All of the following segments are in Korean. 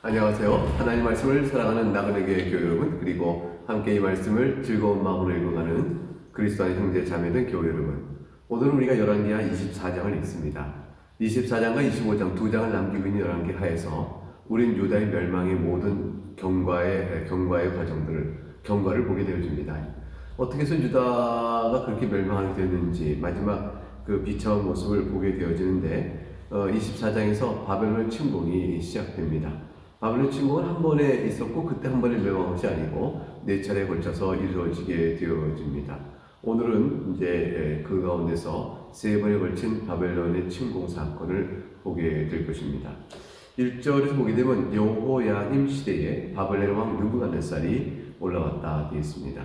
안녕하세요. 하나님 말씀을 사랑하는 나그네교회 교회 여러분, 그리고 함께 이 말씀을 즐거운 마음으로 읽어가는 그리스도 안의 형제 자매된 교회 여러분. 오늘은 우리가 열왕기하 24장을 읽습니다. 24장과 25장 두 장을 남기고 있는 열왕기 하에서 우린 유다의 멸망의 모든 경과의 경과를 보게 되어집니다. 어떻게 해서 유다가 그렇게 멸망하게 됐는지 마지막 그 비참한 모습을 보게 되어지는데 24장에서 바벨론 침공이 시작됩니다. 바벨론 침공은 한 번에 있었고 그때 한 번에 멸망한 것이 아니고 네 차례에 걸쳐서 이루어지게 되어집니다. 오늘은 이제 그 가운데서 세 번에 걸친 바벨론의 침공 사건을 보게 될 것입니다. 1절에서 보게 되면 여호야김 시대에 바벨론 왕 느부갓네살이 올라왔다 되어 있습니다.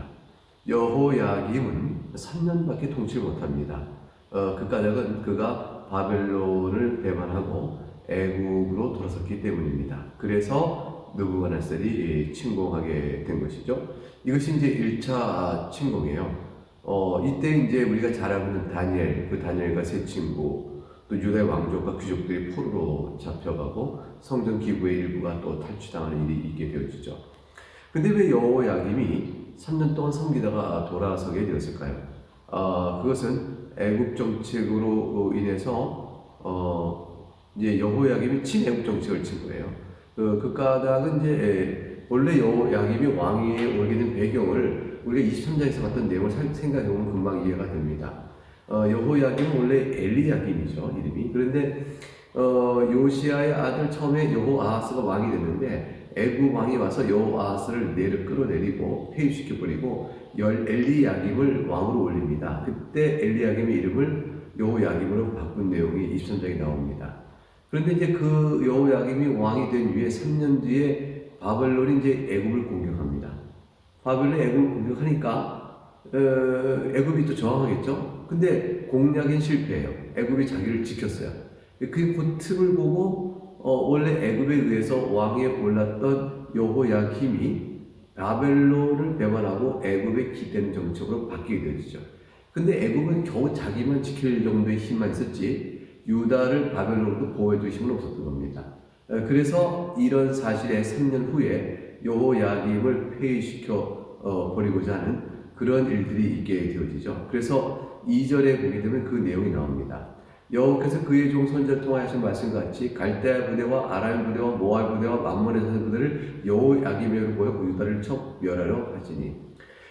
여호야김은 3년밖에 통치를 못합니다. 그 까닭은 그가 바벨론을 배반하고 애국으로 돌아섰기 때문입니다. 그래서 느부갓네살이 침공하게 된 것이죠. 이것이 이제 1차 침공이에요. 이때 이제 우리가 잘 알고 있는 다니엘, 그 다니엘과 세 친구, 또 유다의 왕족과 귀족들이 포로로 잡혀가고 성전 기부의 일부가 또 탈취당하는 일이 있게 되어지죠. 근데 왜 여호야김이 3년 동안 섬기다가 돌아서게 되었을까요? 그것은 애국 정책으로 인해서 이제 여호야김이 친애국 정책을 친 거예요. 그 까닭은 이제 원래 여호야김이 왕위에 오르게 된 배경을 우리가 23장에서 봤던 내용을 생각해 보면 금방 이해가 됩니다. 여호야김은 원래 엘리야김이죠, 이름이. 그런데 요시아의 아들 처음에 여호아하스가 왕이 됐는데 애굽 왕이 와서 여호아하스를 끌어내리고 폐위시켜버리고 엘리야김을 왕으로 올립니다. 그때 엘리야김의 이름을 여호야김으로 바꾼 내용이 23장에 나옵니다. 그런데 이제 그 여호야김이 왕이 된 후에 3년 뒤에 바벨론이 이제 애굽을 공격합니다. 바벨론이 애굽을 공격하니까 애굽이 또 저항하겠죠. 근데 공략엔 실패해요. 애굽이 자기를 지켰어요. 그 틈을 보고 원래 애굽에 의해서 왕위에 올랐던 여호야김이 바벨론을 배반하고 애굽에 기대는 정책으로 바뀌게 되죠. 근데 애굽은 겨우 자기만 지킬 정도의 힘만 있었지 유다를 바벨론으로 보호해줄 힘은 없었던 겁니다. 그래서 이런 사실의 3년 후에 여호야김을 폐위시켜 버리고자 하는 그런 일들이 있게 되어지죠. 그래서 2절에 보게 되면 그 내용이 나옵니다. 여호와께서 그의 종 선지자를 통하여 하신 말씀과 같이 갈대아 부대와 아람 부대와 모압 부대와 만몬의 사는 부대를 여호야김에게로 보여 유다를 척 멸하려 하시니.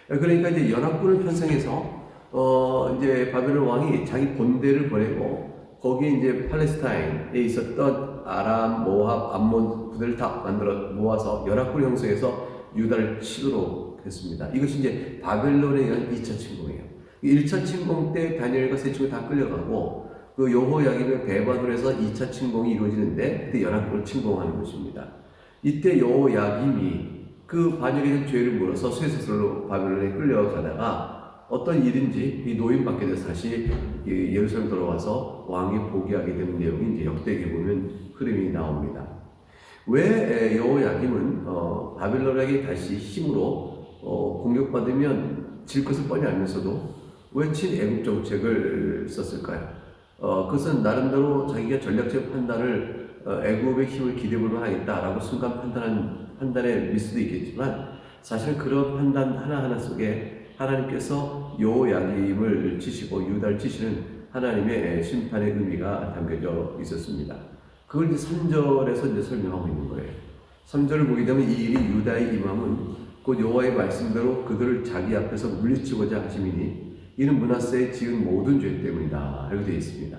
그러니까 이제 연합군을 편성해서 이제 바벨론 왕이 자기 본대를 보내고 거기에 이제 팔레스타인에 있었던 아람, 모압, 암몬 부대를 다 모아서 연합군을 형성해서 유다를 치도록 했습니다. 이것이 이제 바벨론에 의한 2차 침공이에요. 1차 침공 때 다니엘과 세 친구 다 끌려가고 그 여호야김을 배반을 해서 2차 침공이 이루어지는데 그때 연합군을 침공하는 것입니다. 이때 여호야김이 그 반역에 대한 죄를 물어서 쇠사슬로 바벨론에 끌려가다가 어떤 일인지 이 노임받게 돼서 다시 예루살렘 돌아와서 왕이 포기하게 되는 내용이 이제 역대기에 보면 흐름이 나옵니다. 왜 여호야김은 바벨론에게 다시 힘으로 공격받으면 질 것을 뻔히 알면서도 왜 친애국 정책을 썼을까요? 그것은 나름대로 자기가 전략적 판단을 애국의 힘을 기대보려 하겠다라고 순간 판단에 밀 수도 있겠지만 사실 그런 판단 하나하나 속에 하나님께서 여호야김을 치시고 유다를 치시는 하나님의 심판의 의미가 담겨져 있었습니다. 그걸 이제 3절에서 이제 설명하고 있는 거예요. 3절을 보게 되면 이 일이 유다의 임함은 곧 여호와의 말씀대로 그들을 자기 앞에서 물리치고자 하심이니 이는 므낫세의 지은 모든 죄 때문이다. 이렇게 되어 있습니다.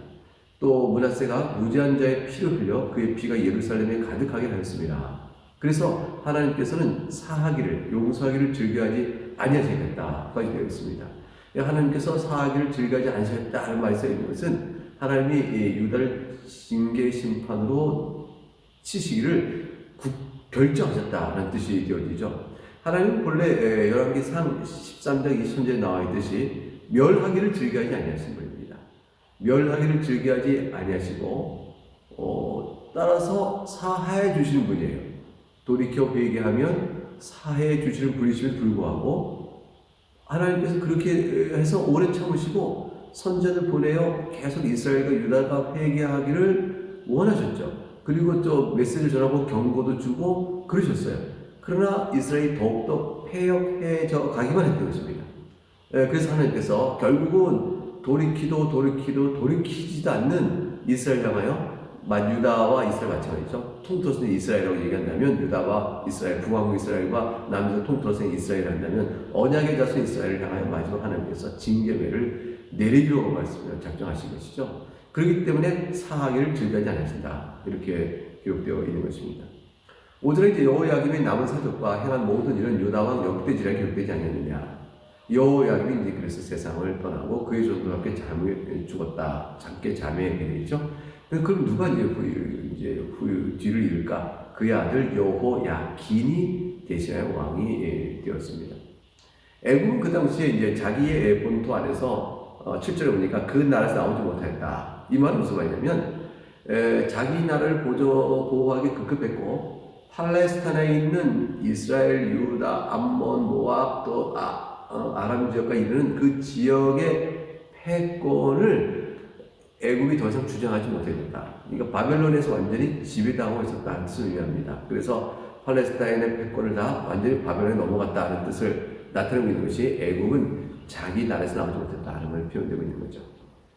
또 므낫세가 무죄한 자의 피를 흘려 그의 피가 예루살렘에 가득하게 하였습니다. 그래서 하나님께서는 사하기를 용서하기를 즐겨하지 아니하시겠다까지 되어 있습니다. 하나님께서 사하기를 즐겨하지 않으시겠다는 말이 써 있는 것은 하나님이 유다를 징계 심판으로 치시기를 결정하셨다는 뜻이 되어지죠. 하나님은 본래 열왕기상 13장 20절에 나와 있듯이 멸하기를 즐겨하지 아니하신 분입니다. 멸하기를 즐겨하지 아니하시고 따라서 사하해 주시는 분이에요. 돌이켜 회개하면 사해 주시는 분이심에 불구하고 하나님께서 그렇게 해서 오래 참으시고 선지자들 보내어 계속 이스라엘과 유다가 회개하기를 원하셨죠. 그리고 또 메시지를 전하고 경고도 주고 그러셨어요. 그러나 이스라엘이 더욱더 패역해져 가기만 했던 것입니다. 그래서 하나님께서 결국은 돌이키지도 않는 이스라엘 향하여 유다와 이스라엘 마찬가지죠. 통틀어서 이스라엘이라고 얘기한다면 유다와 이스라엘, 북왕국 이스라엘과 남에서 통틀어서 이스라엘을 한다면 언약의 자손 이스라엘을 향하여 마지막 하나님께서 징계를 내리기로 말씀을 작정하신 것이죠. 그렇기 때문에 사하기를 즐기지 않으신다. 이렇게 기록되어 있는 것입니다. 5절에 이제 여호야김의 남은 사적과 행한 모든 일은 유다왕 역대지에 기록되지 않았느냐. 여호야김이 이제 그래서 세상을 떠나고 그의 조상들과 함께 죽었다. 작게 자매하게 되죠. 그럼 누가 이제 뒤를 이을까? 그의 아들 여호야긴이 대신하여 왕이 되었습니다. 애굽은 그 당시에 이제 자기의 본토 안에서 7절에 보니까 그 나라에서 나오지 못하였다. 이 말은 무슨 말이냐면 자기 나라를 보호하기 급급했고 팔레스타인에 있는 이스라엘, 유다, 암몬, 모압 또 아람 지역과 이르는 그 지역의 패권을 애굽이 더 이상 주장하지 못했다. 그러니까 바벨론에서 완전히 지배당하고 있었다는 뜻을 의미합니다. 그래서 팔레스타인의 패권을 다 완전히 바벨론에 넘어갔다는 뜻을 나타내고 있는 것이 애굽은 자기 나라에서 나오지 못했다는 걸 표현되고 있는 거죠.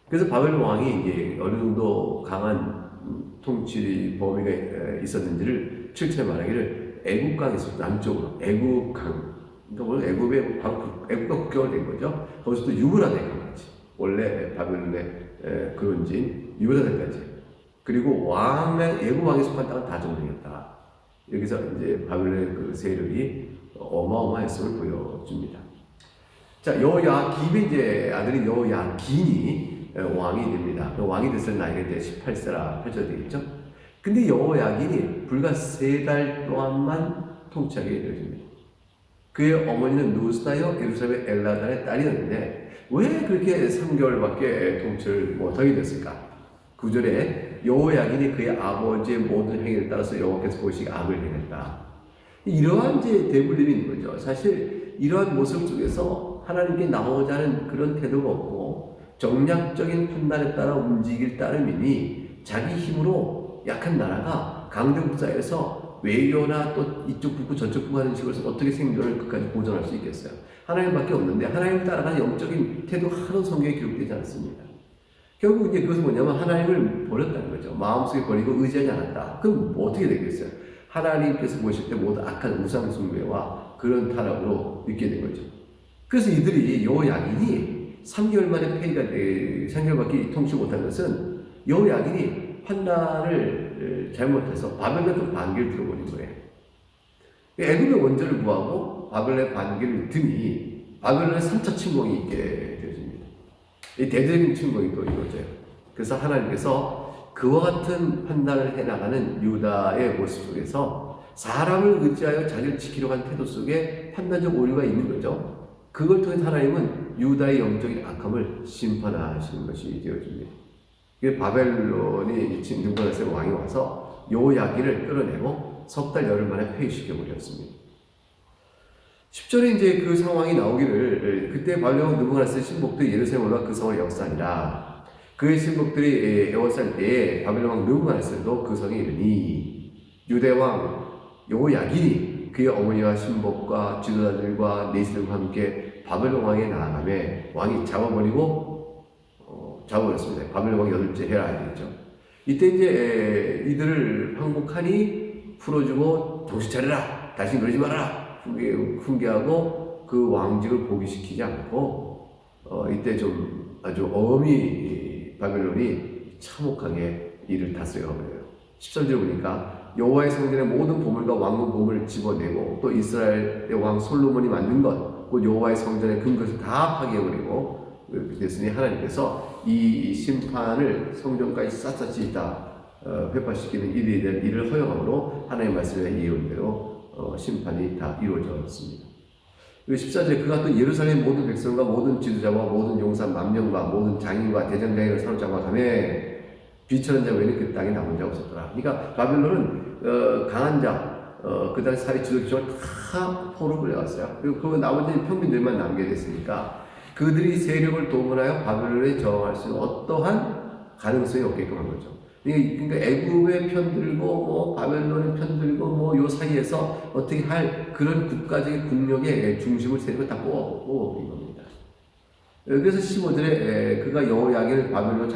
그래서 바벨론 왕이 이제 어느 정도 강한 통치 범위가 있었는지를 7절에 말하기를 애굽강에서 남쪽으로 애굽강, 그러니까 애굽과 국경을 낸 거죠. 거기서 또 유브라데강까지 원래 바벨론의 그런지 유다까지 그리고 애굽 왕에 속한 땅은 다 점령했다. 여기서 이제 바벨론의 그 세력이 어마어마했음을 보여줍니다. 자, 여호야김의 이제 아들인 여호야긴이 왕이 됩니다. 왕이 됐을 나이가 이제 18세라 펼쳐야 되겠죠. 근데 여호야긴이 불과 3달 동안만 통치하게 되어집니다. 그의 어머니는 누스다여 예루살렘의 엘라단의 딸이었는데 왜 그렇게 3개월밖에 통치를 못하게 됐을까? 9절에 여호야긴이 그의 아버지의 모든 행위를 따라서 여호와께서 보시기에 악을 행했다. 이러한 이제 대물림이 있는 거죠. 사실 이러한 모습 속에서 하나님께 나오자 하는 그런 태도가 없고 정략적인 판단에 따라 움직일 따름이니 자기 힘으로 약한 나라가 강대국 사회에서 외교나 또 이쪽 붙고 저쪽 붙고 하는 식으로 해서 어떻게 생존을 끝까지 보존할 수 있겠어요? 하나님밖에 없는데 하나님을 따라가는 영적인 태도 하나도 성경에 기록되지 않습니다. 결국 이제 그것은 뭐냐면 하나님을 버렸다는 거죠. 마음속에 버리고 의지하지 않았다. 그럼 뭐 어떻게 되겠어요? 하나님께서 보실 때 모두 악한 우상 숭배와 그런 타락으로 있게 된 거죠. 그래서 이들이 여호야긴이 3개월 만에 폐위가 3개월밖에 통치 못한 것은 여호야긴이 판단을 잘못해서 바벨론 반기를 들어버린 거예요. 애굽의 원조를 구하고 바벨론의 반기를 드니 바벨론의 3차 침공이 있게 되어집니다. 이 대대적인 침공이 또 이루어져요. 그래서 하나님께서 그와 같은 판단을 해나가는 유다의 모습 속에서 사람을 의지하여 자기를 지키려고 하는 태도 속에 판단적 오류가 있는 거죠. 그걸 통해 하나님은 유다의 영적인 악함을 심판하시는 것이 되어집니다. 바벨론이 능건하세의 왕이 와서 여호야긴을 끌어내고 석 달 열흘 만에 폐위시켜버렸습니다. 10절에 이제 그 상황이 나오기를 그때 바벨론 능건하세의 신복들이 예루살렘 올라 그 성을 역사하니라. 그의 신복들이 애워쌀 때에 바벨론 왕 느부갓네살도 그 성에 이르니 유대 왕 여호야긴이 그의 어머니와 신복과 지도자들과 내시들과 함께 바벨론 왕에 나아가매 왕이 잡아버렸습니다. 바벨론 왕이 8째 해라 되겠죠. 이때 이제 이들을 항복하니 풀어주고 정신 차려라, 다시 그러지 말아라 훈계하고 그 왕직을 포기시키지 않고 이때 좀 아주 엄히 바벨론이 참혹하게 이를 다스려 버려요. 13절 보니까 여호와의 성전의 모든 보물과 왕궁 보물을 집어내고 또 이스라엘의 왕 솔로몬이 만든 것, 곧 여호와의 성전의 금것을 다 파괴해버리고 됐으니 하나님께서 이 심판을 성전까지 샅샅이 다 회파시키는 일을 허용함으로 하나님의 말씀의 예언대로 심판이 다 이루어졌습니다. 14절에 그가 또 예루살렘 모든 백성과 모든 지도자와 모든 용사 만명과 모든 장인과 대장장이를 사로잡아 가매 비천한 자 외에는 그 땅에 남은 자가 없었더라. 그러니까 바벨론은 강한 자, 그 당시 사회 지도자를 다 포로 끌려갔어요. 그리고 그 나머지 평민들만 남게 됐으니까 그들이 세력을 동원하여 바벨론에 저항할 수 있는 어떠한 가능성이 없게끔 한 거죠. 그러니까 애굽에 편들고 뭐 바벨론에 편들고 뭐 요 사이에서 어떻게 할 그런 국가적인 국력의 중심을 세우고 다 뽑아버린 겁니다. 그래서 15절에 그가 여호야긴을 바벨론으로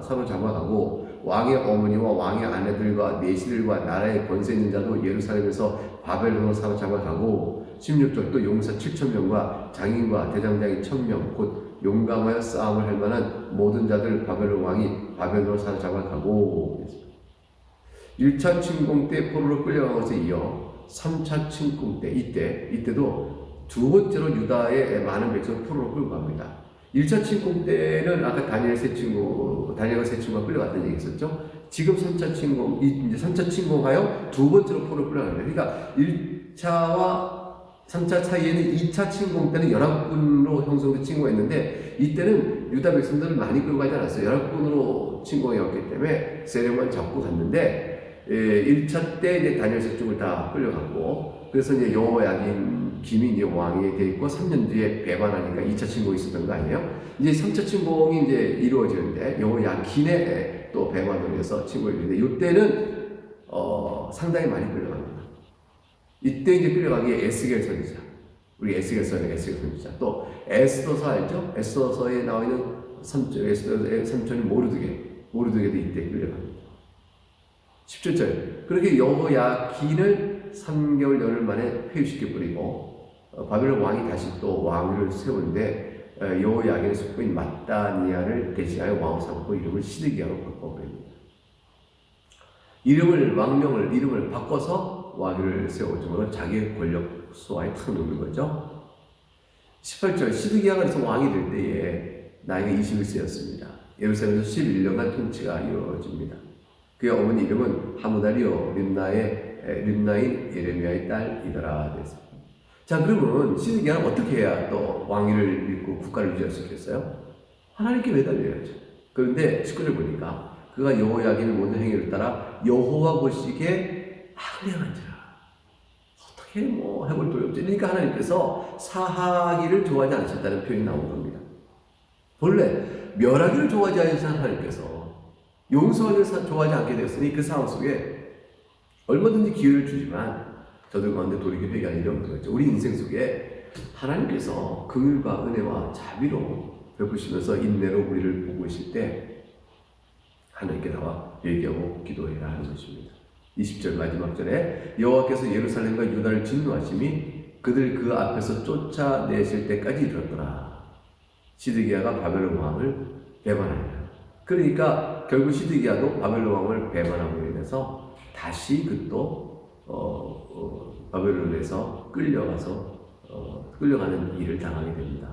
사로잡아가고 왕의 어머니와 왕의 아내들과 내시들과 나라의 권세 있는 자도 예루살렘에서 바벨론으로 사로잡아가고 16절 또 용사 7,000명과 장인과 대장장이 1,000명 곧 용감하여 싸움을 할 만한 모든 자들 바벨론 왕이 바벨론으로 사로잡아가고 1차 침공 때 포로로 끌려간 것에 이어 3차 침공 때 이때도 두 번째로 유다의 많은 백성을 포로로 끌고 갑니다. 1차 침공 때는 아까 다니엘과 세 친구가 끌려갔다는 얘기 했었죠. 지금 3차 침공, 이제 3차 침공하여 두 번째로 포로로 끌려갑니다. 그러니까 1차와 3차 사이에는 2차 침공 때는 11군으로 형성된 침공했는데 이때는 유다 백성들을 많이 끌고 가지 않았어요. 11군으로 침공해 왔기 때문에 세력만 잡고 갔는데 1차 때 이제 다니엘 세 친구를 다 끌려갔고 그래서 이제 여호야긴 김이 이제 왕이 돼 있고 3년 뒤에 배반하니까 2차 침공이 있었던 거 아니에요? 이제 3차 침공이 이제 이루어지는데 여호야긴의 또 배반으로 해서 침공이 되는데 이때는 상당히 많이 끌려갑니다. 이때 이제 끌려간 게 에스겔 선지자. 우리 에스겔 선지자. 또 에스더서 알죠? 에스더서에 나와 있는 에스더의 삼촌인 모르드게도 이때 끌려갑니다. 17절. 그렇게 여호야긴을 3개월 열흘 만에 폐위시켜 버리고 바벨론 왕이 다시 또 왕위를 세우는데 여호야긴의 숙부인 마따니아를 대신하여 왕으로 삼고 이름을 시드기야로 바꿔버립니다. 왕명을 바꿔서 왕위를 세워주므로 자기의 권력 수하에 탁 놓는 거죠. 18절 시드기야가 그래서 왕이 될 때에 나이가 21세였습니다. 예루살렘에서 11년간 통치가 이루어집니다. 그의 어머니 이름은 하무달이요 림나인 예레미야의 딸이더라 됐습니다. 자, 그러면 시드기야는 어떻게 해야 또 왕위를 잃고 국가를 유지할 수 있겠어요? 하나님께 매달려야죠. 그런데 19절 보니까 그가 여호야긴의 모든 행위를 따라 여호와 보시기에 악을 행한지라. 어떻게 뭐 해볼 도리 없지. 그러니까 하나님께서 사하기를 좋아하지 않으셨다는 표현이 나온 겁니다. 본래 멸하기를 좋아하지 않으신 하나님께서 용서하기를 좋아하지 않게 되었으니 그 상황 속에 얼마든지 기회를 주지만 저들 가운데 돌이켜 회개할 일이 없는 거죠. 우리 인생 속에 하나님께서 긍휼과 은혜와 자비로 베푸시면서 인내로 우리를 보고 계실 때 하나님께 나와 회개하고 기도해야 하는 것입니다. 20절 마지막 절에 여호와께서 예루살렘과 유다를 진노하심이 그들 그 앞에서 쫓아내실 때까지 이르렀더라. 시드기야가 바벨론 왕을 배반하니라. 그러니까 결국 시드기야도 바벨론 왕을 배반함으로 인해서 다시 바벨론에서 끌려가는 일을 당하게 됩니다.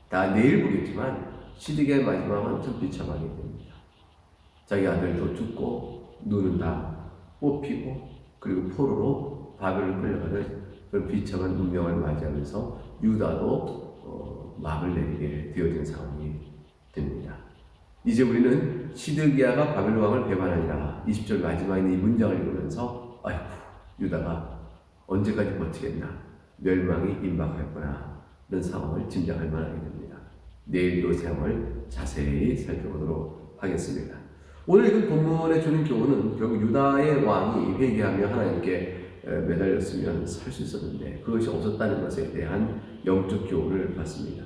다 내일 보겠지만 시드기야의 마지막은 참 비참하게 됩니다. 자기 아들도 죽고 눈은 다 뽑히고 그리고 포로로 바벨론 끌려가는 그런 비참한 운명을 맞이하면서 유다도 막을 내리게 되어진 상황이 됩니다. 이제 우리는 시드기야가 바벨론 왕을 배반하니라 20절 마지막에 이 문장을 읽으면서 아이고 유다가 언제까지 버티겠나 멸망이 임박하였구나 이런 상황을 짐작할 만하게 됩니다. 내일도 상황을 자세히 살펴보도록 하겠습니다. 오늘 읽은 본문에 주는 교훈은 결국 유다의 왕이 회개하며 하나님께 매달렸으면 살 수 있었는데 그것이 없었다는 것에 대한 영적 교훈을 받습니다.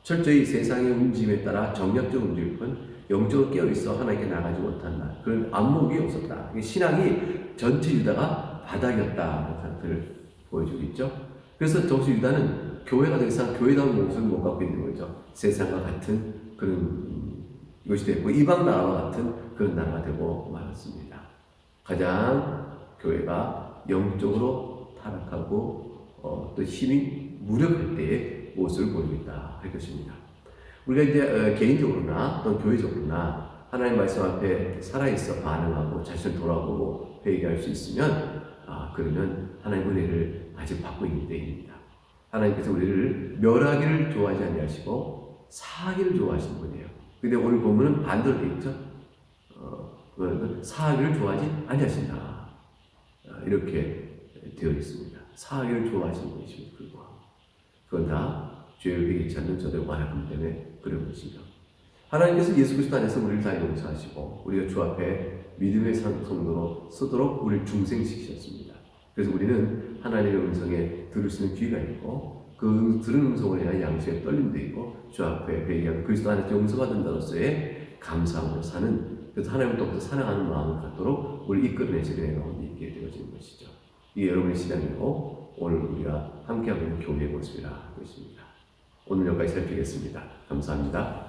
철저히 세상의 움직임에 따라 정략적 움직일 뿐 영적으로 깨어있어 하나님께 나가지 못한다. 그런 안목이 없었다. 신앙이 전체 유다가 바닥이었다는 상태를 보여주고 있죠. 그래서 저기서 유다는 교회가 더 이상 교회다운 모습을 못 갖고 있는 거죠. 세상과 같은 그런 이것이 되고 이방 나라와 같은 그런 나라가 되고 말았습니다. 가장 교회가 영적으로 타락하고 또 힘이 무력할 때의 모습을 보이고 있다 할 것입니다. 우리가 이제 개인적으로나 또는 교회적으로나 하나님 말씀 앞에 살아있어 반응하고 자신을 돌아보고 회개할 수 있으면 그러면 하나님 은혜를 아직 받고 있는 때입니다. 하나님께서 우리를 멸하기를 좋아하지 아니하시고 사하기를 좋아하시는 분이에요. 근데 오늘 본문은 반대로 되어 있죠. 사하기를 좋아하지 아니하신다. 이렇게 되어 있습니다. 사하기를 좋아하시는 분이심에도 불구하고 그건 다 죄를 회개치 않는 저들의 완악함 때문에 그런 것이죠. 하나님께서 예수 그리스도 안에서 우리를 다 용서하시고 우리가 주 앞에 믿음의 성도로 서도록 우리를 중생시키셨습니다. 그래서 우리는 하나님의 음성에 들을 수 있는 귀가 있고 그 들은 음성을 인한 양심의 떨림도 있고 주 앞에 회개하고 그리스도 안에서 용서받은 자로서의 감사함으로 사는, 그래서 하나님을 또부터 사랑하는 마음을 갖도록 우리 이끌어내시는 애 가운데 있게 되어지는 것이죠. 이게 여러분의 신앙이고 오늘 우리가 함께하고 있는 교회의 모습이라 하고 있습니다. 오늘 여기까지 살피겠습니다. 감사합니다.